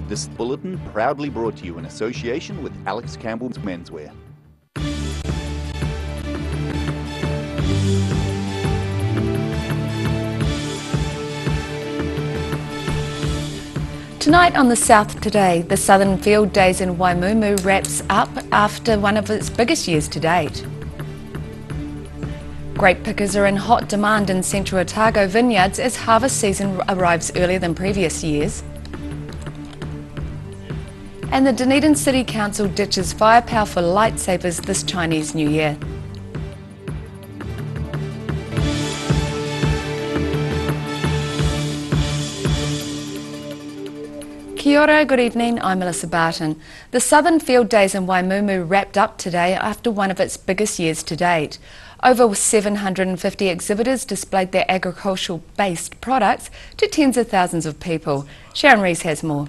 This bulletin proudly brought to you in association with Alex Campbell's Menswear. Tonight on the South Today, the Southern Field Days in Waimumu wraps up after one of its biggest years to date. Grape pickers are in hot demand in Central Otago vineyards as harvest season arrives earlier than previous years. And the Dunedin City Council ditches firepower for lightsabers this Chinese New Year. Kia ora, good evening, I'm Melissa Barton. The Southern Field Days in Waimumu wrapped up today after one of its biggest years to date. Over 750 exhibitors displayed their agricultural-based products to tens of thousands of people. Sharon Rees has more.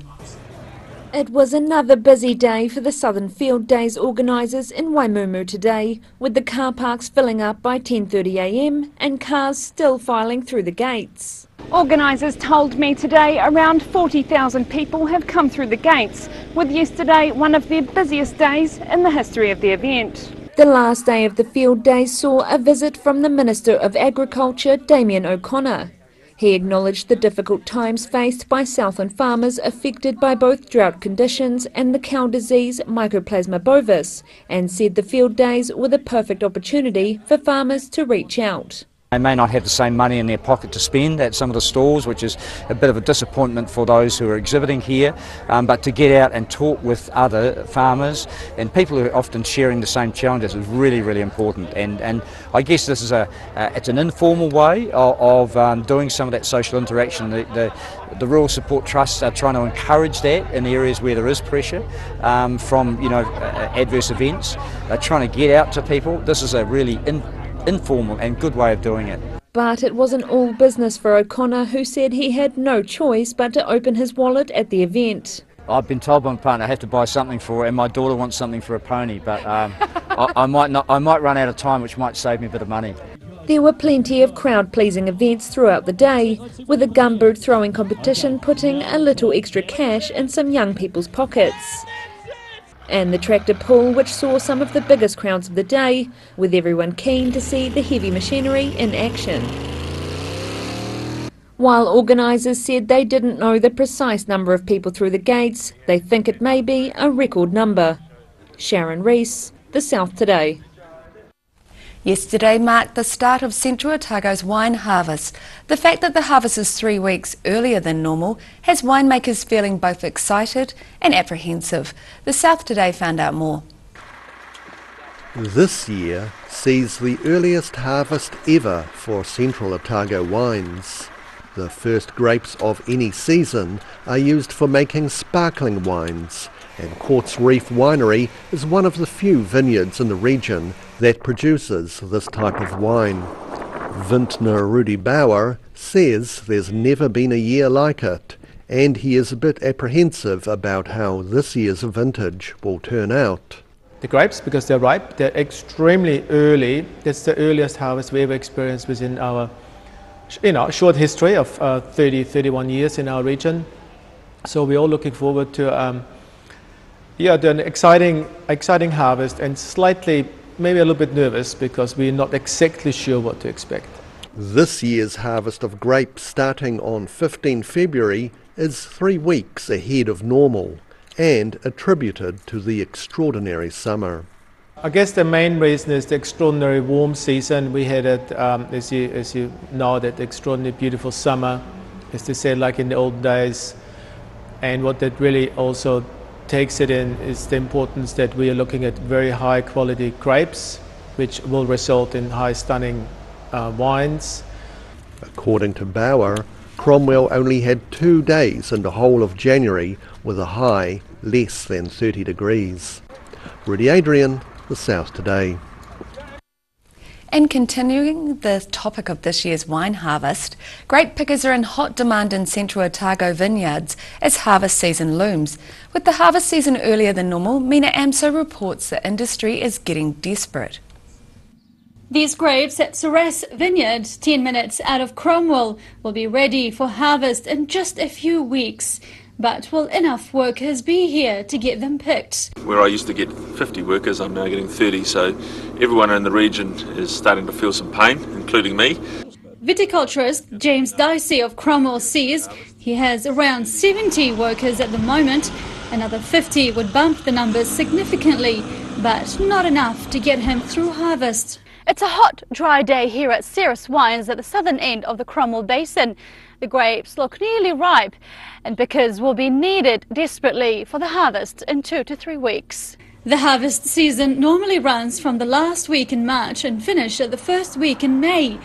It was another busy day for the Southern Field Days organisers in Waimumu today, with the car parks filling up by 10:30 a.m. and cars still filing through the gates. Organisers told me today around 40,000 people have come through the gates, with yesterday one of their busiest days in the history of the event. The last day of the Field Days saw a visit from the Minister of Agriculture, Damien O'Connor. He acknowledged the difficult times faced by Southland farmers affected by both drought conditions and the cow disease Mycoplasma bovis, and said the Field Days were the perfect opportunity for farmers to reach out. They may not have the same money in their pocket to spend at some of the stalls, which is a bit of a disappointment for those who are exhibiting here, but to get out and talk with other farmers and people who are often sharing the same challenges is really, really important. And I guess this is it's an informal way of doing some of that social interaction. The Rural Support Trusts are trying to encourage that in areas where there is pressure from adverse events. They're trying to get out to people. This is a really informal and good way of doing it. But it wasn't all business for O'Connor, who said he had no choice but to open his wallet at the event. I've been told by my partner I have to buy something for her, and my daughter wants something for a pony, but I might run out of time, which might save me a bit of money. There were plenty of crowd-pleasing events throughout the day, with a gumboot throwing competition putting a little extra cash in some young people's pockets. And the tractor pull, which saw some of the biggest crowds of the day, with everyone keen to see the heavy machinery in action. While organisers said they didn't know the precise number of people through the gates, they think it may be a record number. Sharon Rees, The South Today. Yesterday marked the start of Central Otago's wine harvest. The fact that the harvest is 3 weeks earlier than normal has winemakers feeling both excited and apprehensive. The South Today found out more. This year sees the earliest harvest ever for Central Otago wines. The first grapes of any season are used for making sparkling wines, and Quartz Reef Winery is one of the few vineyards in the region that produces this type of wine. Vintner Rudy Bauer says there's never been a year like it, and he is a bit apprehensive about how this year's vintage will turn out. The grapes, because they're ripe, they're extremely early. That's the earliest harvest we ever experienced within our short history of 31 years in our region. So we're all looking forward to an exciting harvest, and slightly, maybe a little bit nervous because we're not exactly sure what to expect. This year's harvest of grapes, starting on 15 February, is 3 weeks ahead of normal and attributed to the extraordinary summer. I guess the main reason is the extraordinary warm season. We had it, as you know, that extraordinary beautiful summer, as they said, like in the old days. And what that really also takes it in is the importance that we are looking at very high quality grapes, which will result in high stunning wines. According to Bauer, Cromwell only had 2 days in the whole of January with a high less than 30 degrees. Rudy Adrian, The South Today. And continuing the topic of this year's wine harvest, grape pickers are in hot demand in Central Otago vineyards as harvest season looms. With the harvest season earlier than normal, Mina Amso reports the industry is getting desperate. These grapes at Ceres Vineyard, 10 minutes out of Cromwell, will be ready for harvest in just a few weeks. But will enough workers be here to get them picked? Where I used to get 50 workers, I'm now getting 30, so everyone in the region is starting to feel some pain, including me. Viticulturist James Dicey of Cromwell says he has around 70 workers at the moment. Another 50 would bump the numbers significantly, but not enough to get him through harvest. It's a hot, dry day here at Ceres Wines at the southern end of the Cromwell Basin. The grapes look nearly ripe, and pickers will be needed desperately for the harvest in 2 to 3 weeks. The harvest season normally runs from the last week in March and finish at the first week in May.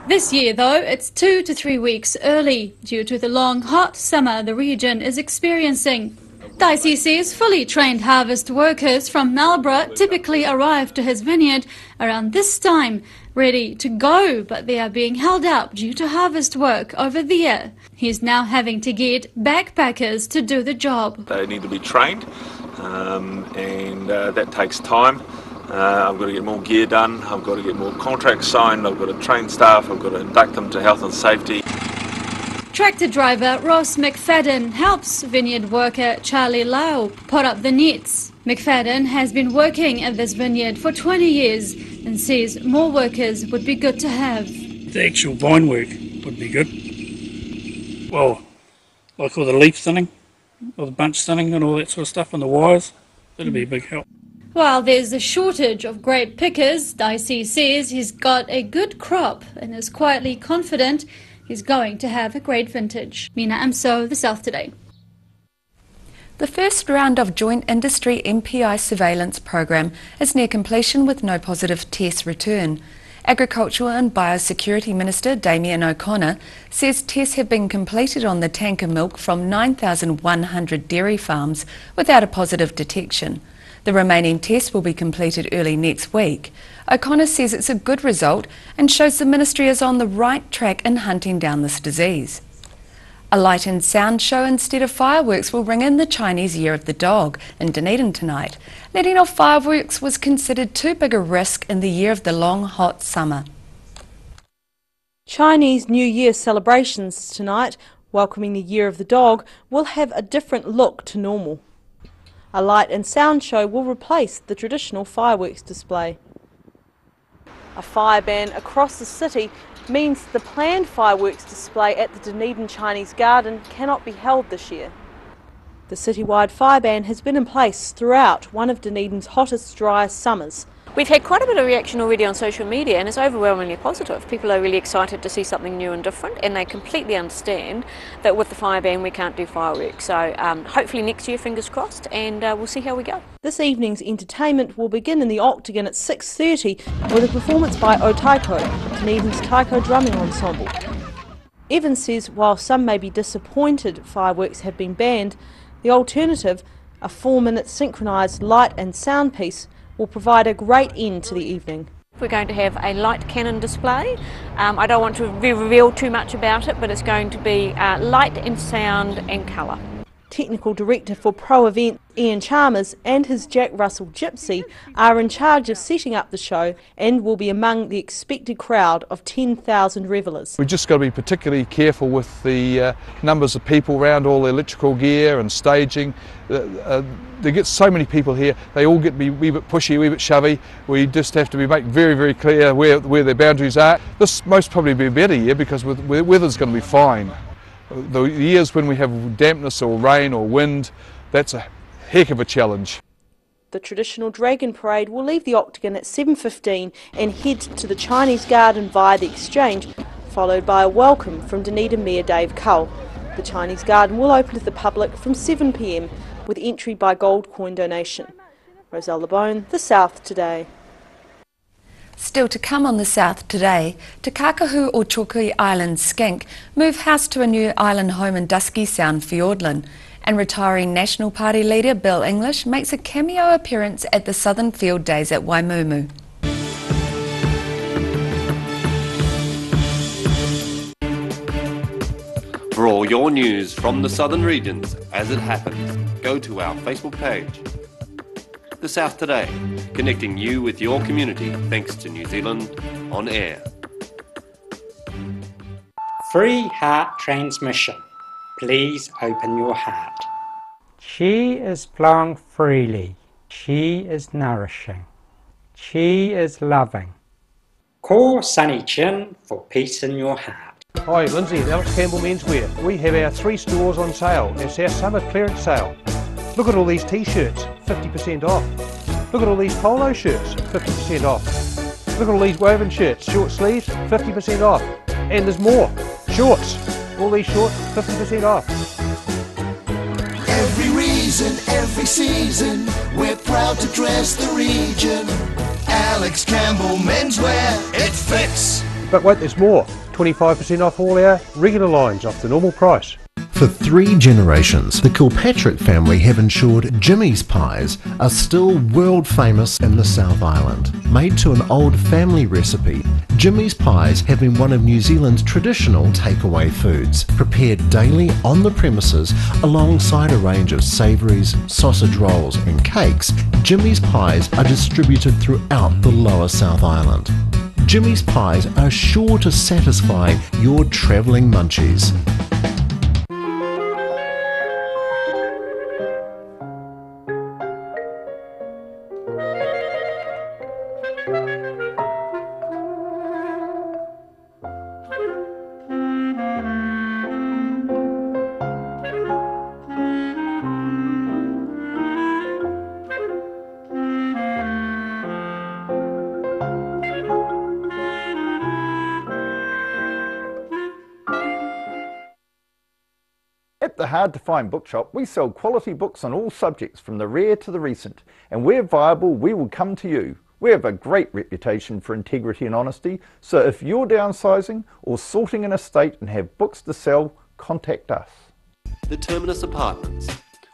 This year, though, it's 2 to 3 weeks early due to the long, hot summer the region is experiencing. Dicey says fully trained harvest workers from Marlborough typically arrive to his vineyard around this time, ready to go, but they are being held up due to harvest work over there. He's now having to get backpackers to do the job. They need to be trained, and that takes time. I've got to get more gear done, I've got to get more contracts signed, I've got to train staff, I've got to induct them to health and safety. Tractor driver Ross McFadden helps vineyard worker Charlie Lau pot up the nets. McFadden has been working at this vineyard for 20 years and says more workers would be good to have. The actual vine work would be good. Well, like all the leaf thinning, or the bunch thinning and all that sort of stuff, and the wires, that'd be a big help. While there's a shortage of grape pickers, Dicey says he's got a good crop and is quietly confident he's going to have a great vintage. Mina Amso, The South Today. The first round of Joint Industry MPI surveillance program is near completion with no positive test return. Agricultural and Biosecurity Minister Damien O'Connor says tests have been completed on the tanker milk from 9,100 dairy farms without a positive detection. The remaining tests will be completed early next week. O'Connor says it's a good result and shows the ministry is on the right track in hunting down this disease. A light and sound show instead of fireworks will ring in the Chinese Year of the Dog in Dunedin tonight. Letting off fireworks was considered too big a risk in the year of the long, hot summer. Chinese New Year celebrations tonight, welcoming the Year of the Dog, will have a different look to normal. A light and sound show will replace the traditional fireworks display. A fire ban across the city means the planned fireworks display at the Dunedin Chinese Garden cannot be held this year. The citywide fire ban has been in place throughout one of Dunedin's hottest, driest summers. We've had quite a bit of reaction already on social media, and it's overwhelmingly positive. People are really excited to see something new and different, and they completely understand that with the fire ban we can't do fireworks. So hopefully next year, fingers crossed, and we'll see how we go. This evening's entertainment will begin in the Octagon at 6:30 with a performance by Otaiko, Dunedin's taiko drumming ensemble. Evans says while some may be disappointed fireworks have been banned, the alternative, a 4-minute synchronised light and sound piece, will provide a great end to the evening. We're going to have a light cannon display. I don't want to reveal too much about it, but it's going to be light and sound and colour. Technical Director for Pro Event Ian Chalmers and his Jack Russell Gypsy are in charge of setting up the show and will be among the expected crowd of 10,000 revellers. We've just got to be particularly careful with the numbers of people around, all the electrical gear and staging. There get so many people here, they all get to be a wee bit pushy, a wee bit shovey. We just have to make very, very clear where their boundaries are. This most probably be a better year because the weather's going to be fine. The years when we have dampness or rain or wind, that's a heck of a challenge. The traditional Dragon Parade will leave the Octagon at 7:15 and head to the Chinese Garden via the Exchange, followed by a welcome from Dunedin Mayor Dave Cull. The Chinese Garden will open to the public from 7 p.m. with entry by gold coin donation. Roselle LeBone, The South Today. Still to come on The South Today, Te Kākahu o Choki Island skink move house to a new island home in Dusky Sound, Fiordland, and retiring National Party leader Bill English makes a cameo appearance at the Southern Field Days at Waimumu. For all your news from the southern regions as it happens, go to our Facebook page. The South Today, connecting you with your community thanks to New Zealand On Air. Free heart transmission. Please open your heart. Chi is flowing freely. Chi is nourishing. Chi is loving. Ko Sunny Chin for peace in your heart. Hi, Lindsay at Alex Campbell Menswear. We have our 3 stores on sale. It's our summer clearance sale. Look at all these t-shirts, 50% off. Look at all these polo shirts, 50% off. Look at all these woven shirts, short sleeves, 50% off. And there's more. Shorts, all these shorts, 50% off. Every reason, every season, we're proud to dress the region. Alex Campbell Menswear, it fits. But wait, there's more. 25% off all our regular lines off the normal price. For 3 generations, the Kilpatrick family have ensured Jimmy's pies are still world famous in the South Island. Made to an old family recipe, Jimmy's pies have been one of New Zealand's traditional takeaway foods, prepared daily on the premises alongside a range of savouries, sausage rolls and cakes. Jimmy's pies are distributed throughout the lower South Island. Jimmy's pies are sure to satisfy your travelling munchies. At the Hard to Find Bookshop, we sell quality books on all subjects from the rare to the recent, and where viable, we will come to you. We have a great reputation for integrity and honesty, so if you're downsizing or sorting an estate and have books to sell, contact us. The Terminus Apartments,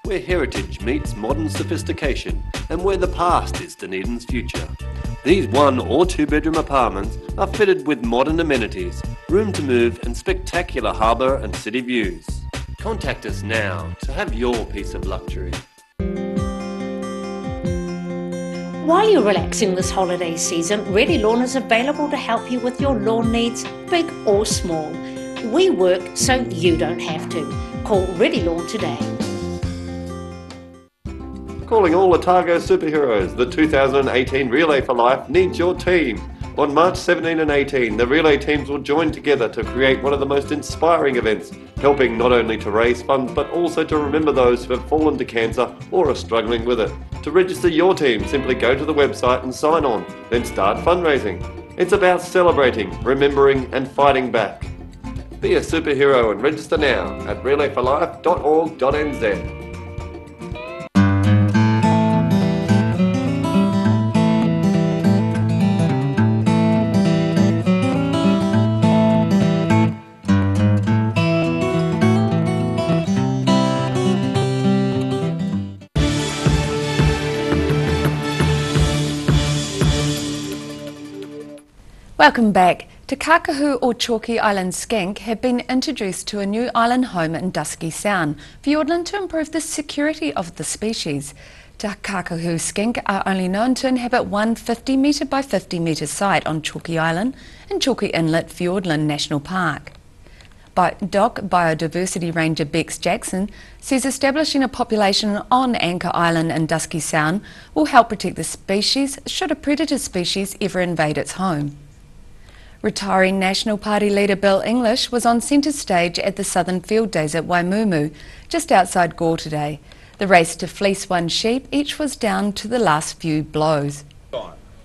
where heritage meets modern sophistication and where the past is Dunedin's future. These 1 or 2 bedroom apartments are fitted with modern amenities, room to move and spectacular harbour and city views. Contact us now to have your piece of luxury. While you're relaxing this holiday season, Ready Lawn is available to help you with your lawn needs, big or small. We work so you don't have to. Call Ready Lawn today. Calling all Otago superheroes, the 2018 Relay for Life needs your team. On March 17 and 18, the relay teams will join together to create one of the most inspiring events, helping not only to raise funds but also to remember those who have fallen to cancer or are struggling with it. To register your team, simply go to the website and sign on, then start fundraising. It's about celebrating, remembering and fighting back. Be a superhero and register now at relayforlife.org.nz. Welcome back. Te Kakahu or Chalky Island skink have been introduced to a new island home in Dusky Sound, Fiordland, to improve the security of the species. Te Kakahu skink are only known to inhabit one 50 metre by 50 metre site on Chalky Island in Chalky Inlet, Fiordland National Park. Dock Biodiversity Ranger Bex Jackson says establishing a population on Anchor Island in Dusky Sound will help protect the species should a predator species ever invade its home. Retiring National Party leader Bill English was on centre stage at the Southern Field Days at Waimumu, just outside Gore today. The race to fleece one sheep, each was down to the last few blows.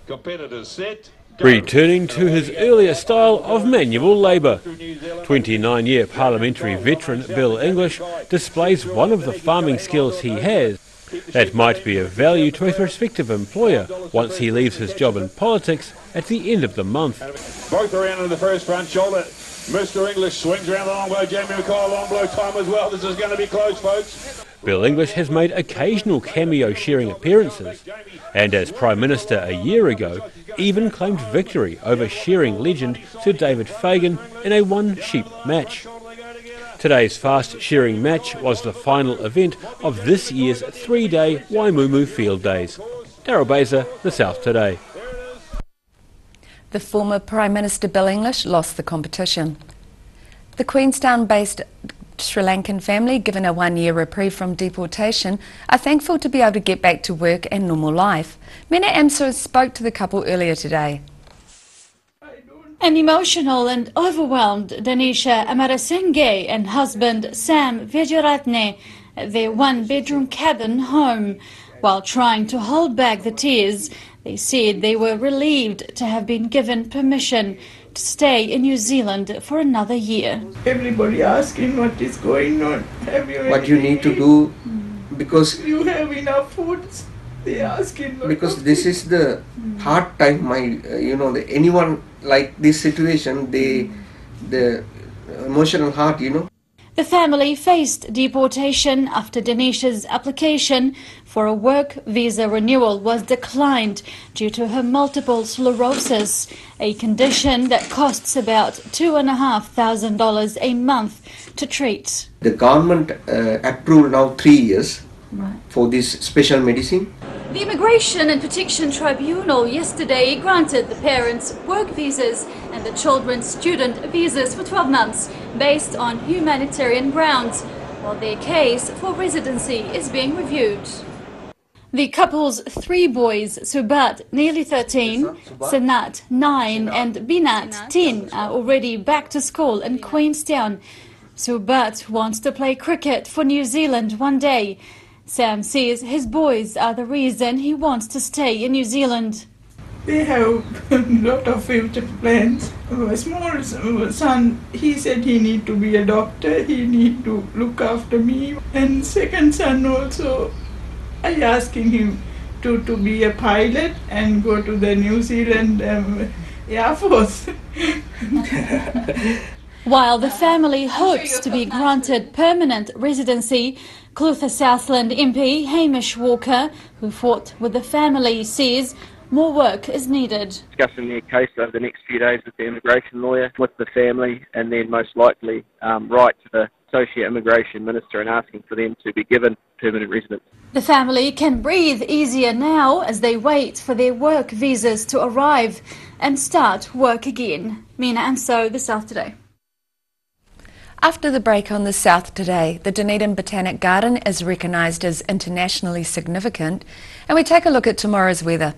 Competitors set. Returning to his earlier style of manual labour. 29-year parliamentary veteran Bill English displays one of the farming skills he has that might be of value to a prospective employer once he leaves his job in politics at the end of the month. Both around in the first front shoulder. Mr. English swings around the long blow. Jamie McCall, long blow time as well. This is going to be close, folks. Bill English has made occasional cameo shearing appearances, and as Prime Minister a year ago, even claimed victory over shearing legend Sir David Fagan in a one-sheep match. Today's fast shearing match was the final event of this year's 3-day Waimumu Field Days. Daryl Baser, The South Today. The former Prime Minister Bill English lost the competition. The Queenstown-based Sri Lankan family, given a one-year reprieve from deportation, are thankful to be able to get back to work and normal life. Mena Amso spoke to the couple earlier today. An emotional and overwhelmed Danisha Amarasinghe and husband Sam Vijayaratne at their one-bedroom cabin home. While trying to hold back the tears, they said they were relieved to have been given permission to stay in New Zealand for another year. Everybody asking what is going on. Have you what you need to do, because you have enough food. They asking because this is the hard time. Anyone like this situation, the emotional heart, The family faced deportation after Danisha's application for a work visa renewal was declined due to her multiple sclerosis, a condition that costs about $2,500 a month to treat. The government approved now 3 years for this special medicine. The Immigration and Protection Tribunal yesterday granted the parents work visas and the children's student visas for 12 months based on humanitarian grounds, while their case for residency is being reviewed. The couple's 3 boys, Subat, nearly 13, Sanat, 9 and Binat, 10, are already back to school in Queenstown. Subat wants to play cricket for New Zealand one day. Sam says his boys are the reason he wants to stay in New Zealand. They have a lot of future plans. A small son, he said he need to be a doctor, he need to look after me. And second son also, I asking him to be a pilot and go to the New Zealand Air Force. While the family hopes to be granted permanent residency, Clutha Southland MP Hamish Walker, who fought with the family, says more work is needed. Discussing their case over the next few days with the immigration lawyer, with the family, and then most likely write to the Associate Immigration Minister and asking for them to be given permanent residence. The family can breathe easier now as they wait for their work visas to arrive and start work again. Mina Amso, The South Today. After the break on The South Today, the Dunedin Botanic Garden is recognised as internationally significant, and we take a look at tomorrow's weather.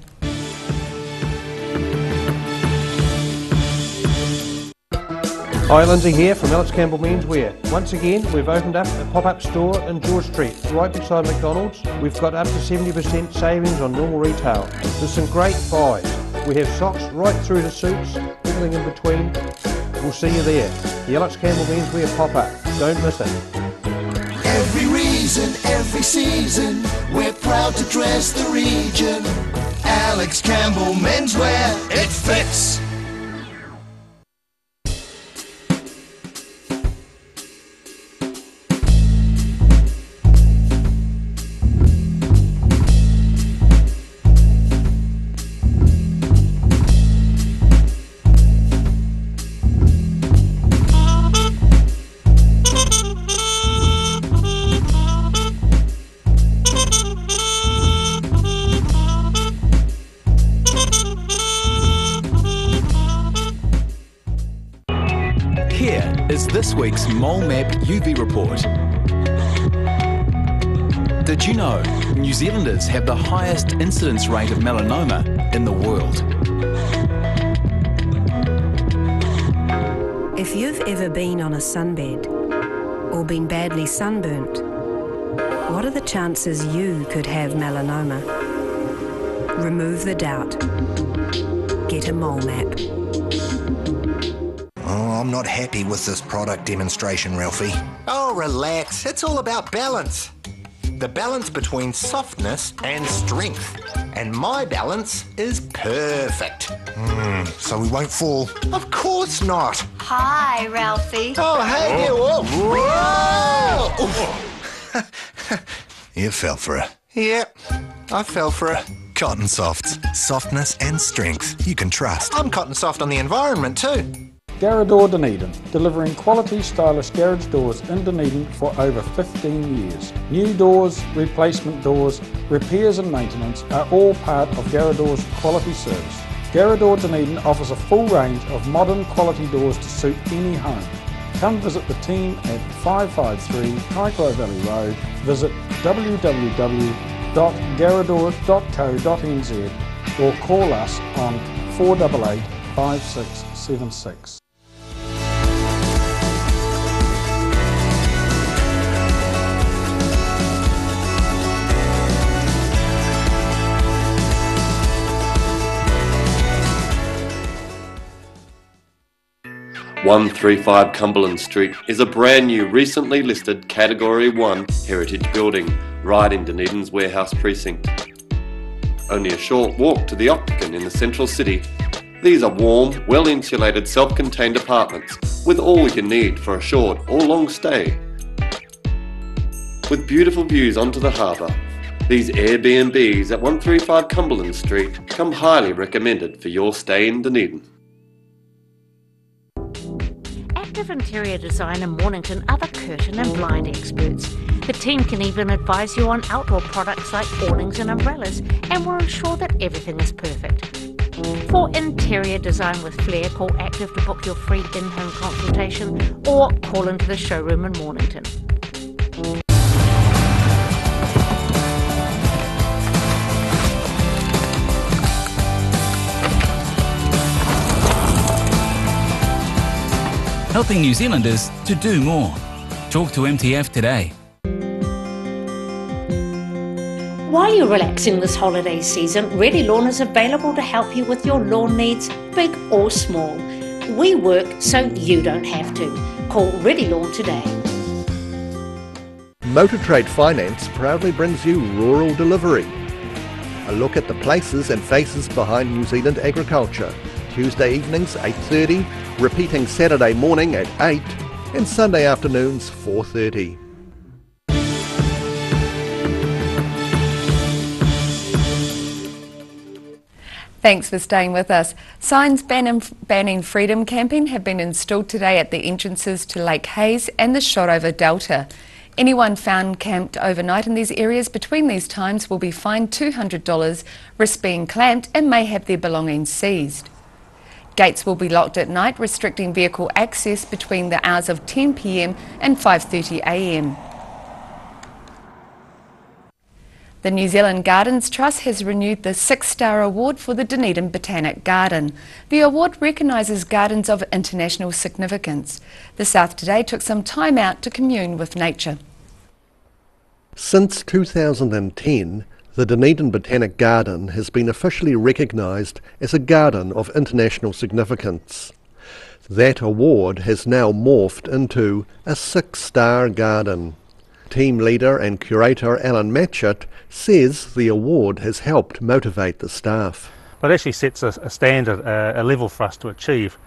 Hi, Lindsay here from Alex Campbell Menswear. Once again, we've opened up a pop-up store in George Street, right beside McDonald's. We've got up to 70% savings on normal retail. There's some great buys. We have socks right through to suits, everything in between. We'll see you there. The Alex Campbell Menswear pop-up. Don't miss it. Every reason, every season, we're proud to dress the region. Alex Campbell Menswear, it fits. This week's Mole Map UV report. Did you know New Zealanders have the highest incidence rate of melanoma in the world? If you've ever been on a sunbed or been badly sunburnt, what are the chances you could have melanoma? Remove the doubt. Get a mole map. Oh, I'm not happy with this product demonstration, Ralphie. Oh, relax. It's all about balance. The balance between softness and strength. And my balance is perfect. So we won't fall? Of course not. Hi, Ralphie. Oh, hey there, Wolf. Whoa! You fell for it. Yep, I fell for it. Cotton Softs. Softness and strength you can trust. I'm Cotton Soft on the environment too. Garrador Dunedin, delivering quality stylish garage doors in Dunedin for over 15 years. New doors, replacement doors, repairs and maintenance are all part of Garrador's quality service. Garrador Dunedin offers a full range of modern quality doors to suit any home. Come visit the team at 553 Kaikoura Valley Road. Visit www.garador.co.nz or call us on 488 5676. "135 Cumberland Street is a brand new, recently listed Category 1 heritage building right in Dunedin's warehouse precinct. Only a short walk to the Octagon in the central city. These are warm, well-insulated, self-contained apartments with all you need for a short or long stay. With beautiful views onto the harbour, these Airbnbs at 135 Cumberland Street come highly recommended for your stay in Dunedin. Active Interior Design in Mornington are the curtain and blind experts. The team can even advise you on outdoor products like awnings and umbrellas, and will ensure that everything is perfect. For interior design with flair, call Active to book your free in-home consultation or call into the showroom in Mornington. Helping New Zealanders to do more. Talk to MTF today. While you're relaxing this holiday season, Ready Lawn is available to help you with your lawn needs, big or small. We work so you don't have to. Call Ready Lawn today. Motor Trade Finance proudly brings you Rural Delivery. A look at the places and faces behind New Zealand agriculture. Tuesday evenings 8:30, repeating Saturday morning at 8 and Sunday afternoons 4:30. Thanks for staying with us. Signs banning freedom camping have been installed today at the entrances to Lake Hayes and the Shotover Delta. Anyone found camped overnight in these areas between these times will be fined $200, risk being clamped and may have their belongings seized. Gates will be locked at night, restricting vehicle access between the hours of 10 p.m. and 5:30 a.m. The New Zealand Gardens Trust has renewed the 6-star award for the Dunedin Botanic Garden. The award recognises gardens of international significance. The South Today took some time out to commune with nature. Since 2010, the Dunedin Botanic Garden has been officially recognised as a garden of international significance. That award has now morphed into a 6-star garden. Team leader and curator Alan Matchett says the award has helped motivate the staff. But it actually sets a standard, a level for us to achieve.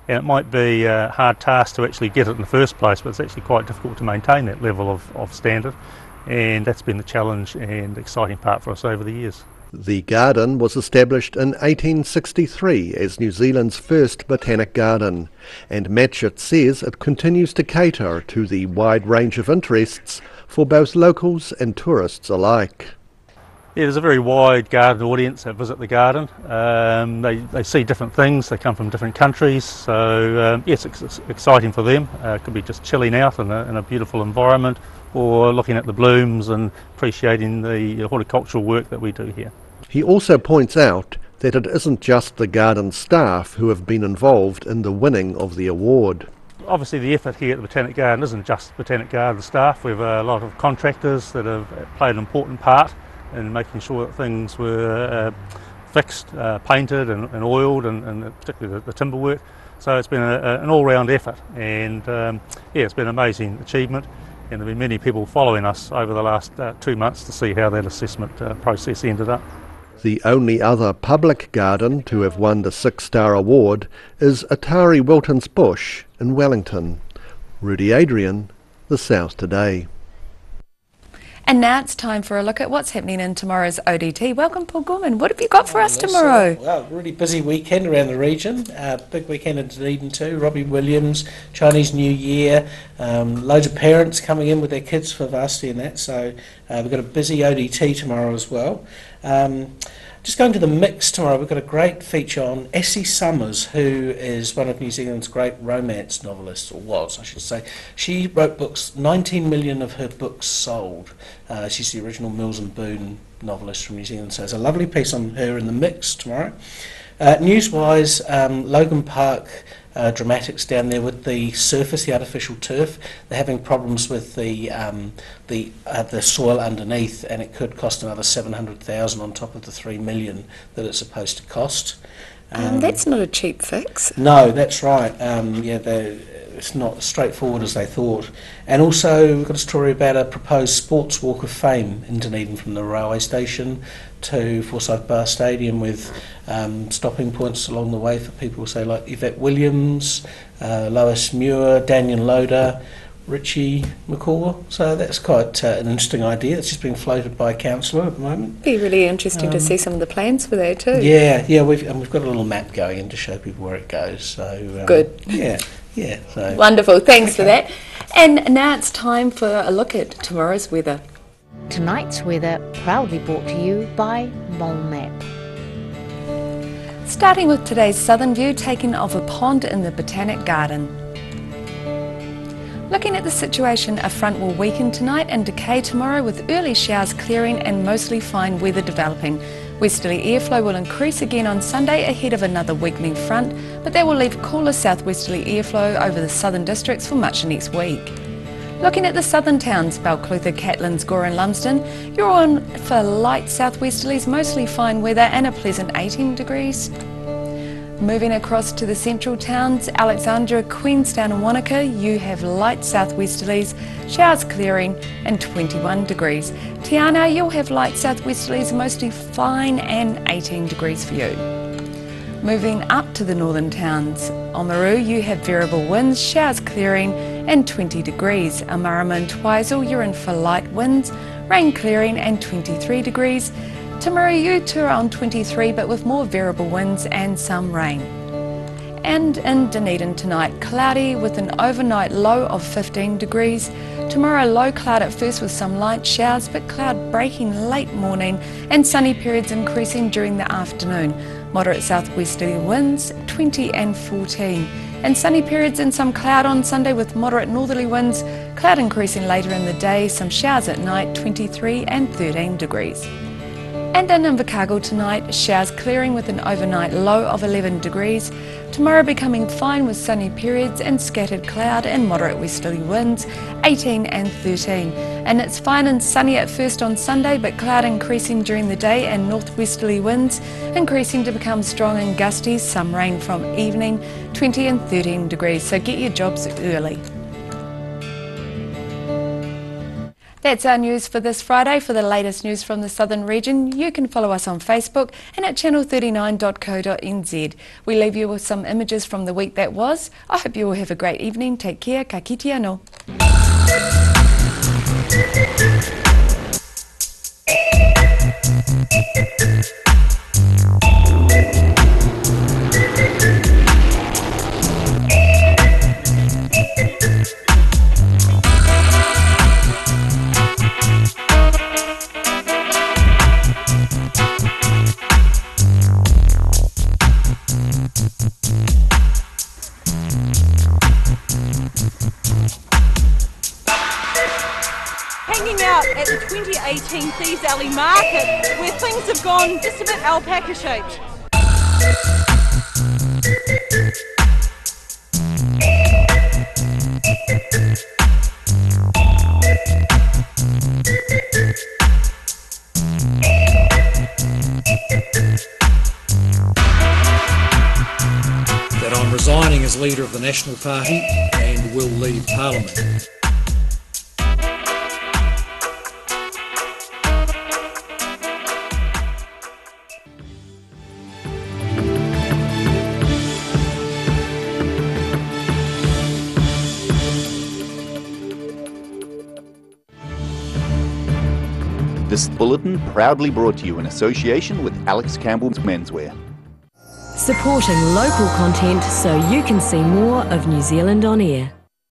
And it might be a hard task to actually get it in the first place, but it's actually quite difficult to maintain that level of standard. And that's been the challenge and exciting part for us over the years. The garden was established in 1863 as New Zealand's first botanic garden, and Matchett says it continues to cater to the wide range of interests for both locals and tourists alike. Yeah, there's a very wide garden audience that visit the garden. They see different things, they come from different countries, so yes, it's exciting for them. It could be just chilling out in a beautiful environment, or looking at the blooms and appreciating the horticultural work that we do here. He also points out that it isn't just the garden staff who have been involved in the winning of the award. Obviously the effort here at the Botanic Garden isn't just Botanic Garden staff. We have a lot of contractors that have played an important part in making sure that things were fixed, painted and oiled, and particularly the timber work. So it's been an all-round effort, and yeah, it's been an amazing achievement. And there have been many people following us over the last 2 months to see how that assessment process ended up. The only other public garden to have won the 6-star award is Atari Wilton's Bush in Wellington. Rudy Adrian, The South Today. And now it's time for a look at what's happening in tomorrow's ODT. Welcome, Paul Gorman. What have you got for us tomorrow? Well, really busy weekend around the region. Big weekend in Dunedin too. Robbie Williams, Chinese New Year. Loads of parents coming in with their kids for varsity and that. So we've got a busy ODT tomorrow as well. Just going to the mix tomorrow, we've got a great feature on Essie Summers, who is one of New Zealand's great romance novelists, or was, I should say. She wrote books, 19 million of her books sold. She's the original Mills and Boon novelist from New Zealand, so there's a lovely piece on her in the mix tomorrow. News-wise, Logan Park Dramatics down there with the surface, the artificial turf. They're having problems with the soil underneath, and it could cost another 700,000 on top of the 3 million that it's supposed to cost. That's not a cheap fix. No, that's right. It's not as straightforward as they thought. And also, we've got a story about a proposed sports walk of fame in Dunedin from the railway station to Forsyth Bar Stadium, with stopping points along the way for people, say, like Yvette Williams, Lois Muir, Daniel Loader, Richie McCaw. So that's quite an interesting idea. It's just being floated by a councillor at the moment. Be really interesting to see some of the plans for that too. Yeah, we've got a little map going in to show people where it goes. So good. Yeah. So. Wonderful. Thanks for that. And now it's time for a look at tomorrow's weather. Tonight's weather proudly brought to you by Mole Map. Starting with today's southern view taken of a pond in the Botanic Garden. Looking at the situation, a front will weaken tonight and decay tomorrow, with early showers clearing and mostly fine weather developing. Westerly airflow will increase again on Sunday ahead of another weakening front, but that will leave cooler southwesterly airflow over the southern districts for much of next week. Looking at the southern towns, Balclutha, Catlins, Gore and Lumsden, you're on for light southwesterlies, mostly fine weather and a pleasant 18 degrees. Moving across to the central towns, Alexandra, Queenstown and Wanaka, you have light southwesterlies, showers clearing and 21 degrees. Tiana, you'll have light southwesterlies, mostly fine and 18 degrees for you. Moving up to the northern towns, Oamaru, you have variable winds, showers clearing and 20 degrees. Amarama and Twizel, you're in for light winds, rain clearing and 23 degrees. Timaru, you are on 23 but with more variable winds and some rain. And in Dunedin tonight, cloudy with an overnight low of 15 degrees. Tomorrow low cloud at first with some light showers, but cloud breaking late morning and sunny periods increasing during the afternoon. Moderate southwesterly winds 20 and 14. And sunny periods and some cloud on Sunday with moderate northerly winds, cloud increasing later in the day, some showers at night 23 and 13 degrees. And in Invercargill tonight, showers clearing with an overnight low of 11 degrees. Tomorrow becoming fine with sunny periods and scattered cloud and moderate westerly winds, 18 and 13. And it's fine and sunny at first on Sunday, but cloud increasing during the day and northwesterly winds increasing to become strong and gusty, some rain from evening, 20 and 13 degrees. So get your jobs early. That's our news for this Friday. For the latest news from the southern region, you can follow us on Facebook and at channel39.co.nz. We leave you with some images from the week that was. I hope you all have a great evening. Take care. Ka kite anō. Hanging out at the 2018 Thieves Alley Market, where things have gone just a bit alpaca shaped. That I'm resigning as leader of the National Party and will leave Parliament. This bulletin proudly brought to you in association with Alex Campbell's Menswear. Supporting local content so you can see more of New Zealand on air.